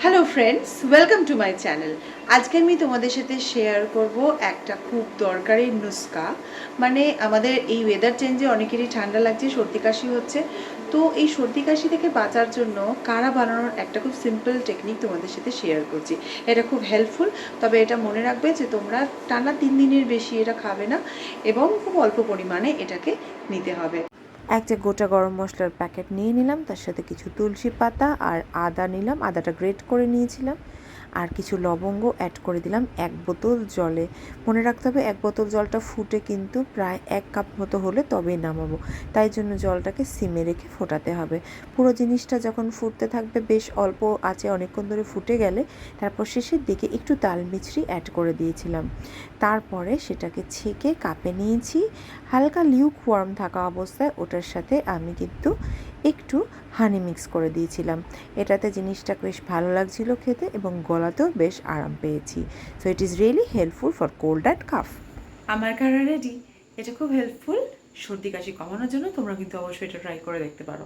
Hello friends, welcome to my channel. আজকে আমি তোমাদের সাথে শেয়ার করব একটা খুব দরকারি নুস্কা। মানে আমাদের এই ওয়েদার চেঞ্জে অনেকেরই ঠান্ডা লাগছে, সর্দি কাশি হচ্ছে। তো এই সর্দি কাশি থেকে বাঁচার জন্য কাঢ়া বানানোর একটা খুব সিম্পল টেকনিক তোমাদের সাথে শেয়ার করছি। এটা খুব হেল্পফুল, তবে এটা মনে রাখবে যে তোমরা টানা 3 দিনের বেশি এটা খাবে না এবং খুব অল্প পরিমাণে এটাকে নিতে হবে। একটা গোটা গরম মশলার প্যাকেট নিয়ে নিলাম, তার সাথে কিছু তুলসী পাতা আর আদা নিলাম, আদাটা গ্রেট করে নিয়েছিলাম, আর কিছু লবঙ্গ অ্যাড করে দিলাম 1 বোতল জলে। মনে রাখতে হবে 1 বোতল জলটা ফুটে কিন্তু প্রায় 1 কাপ মতো হলে তবেই নামাবো, তাই জন্য জলটাকে সিমে রেখে ফোটাতে হবে। পুরো জিনিসটা যখন ফুটতে থাকবে, বেশ অল্প আছে অনেকক্ষণ ধরে ফুটে গেলে তারপর শেষের দিকে একটু তাল মিছরি অ্যাড করে দিয়েছিলাম। তারপরে সেটাকে ছেঁকে কাপে নিয়েছি। হালকা লিউক ওয়ার্ম থাকা অবস্থায় ওটার সাথে আমি কিন্তু একটু হানি মিক্স করে দিয়েছিলাম। এটাতে জিনিসটা বেশ ভালো লাগছিল খেতে এবং গলাতেও বেশ আরাম পেয়েছি। So it is really helpful for cold and calf. আমার কাঢ়া রেডি। এটা খুব হেল্পফুল সর্দি কাশি কমানোর জন্য, তোমরা কিন্তু অবশ্যই এটা ট্রাই করে দেখতে পারো।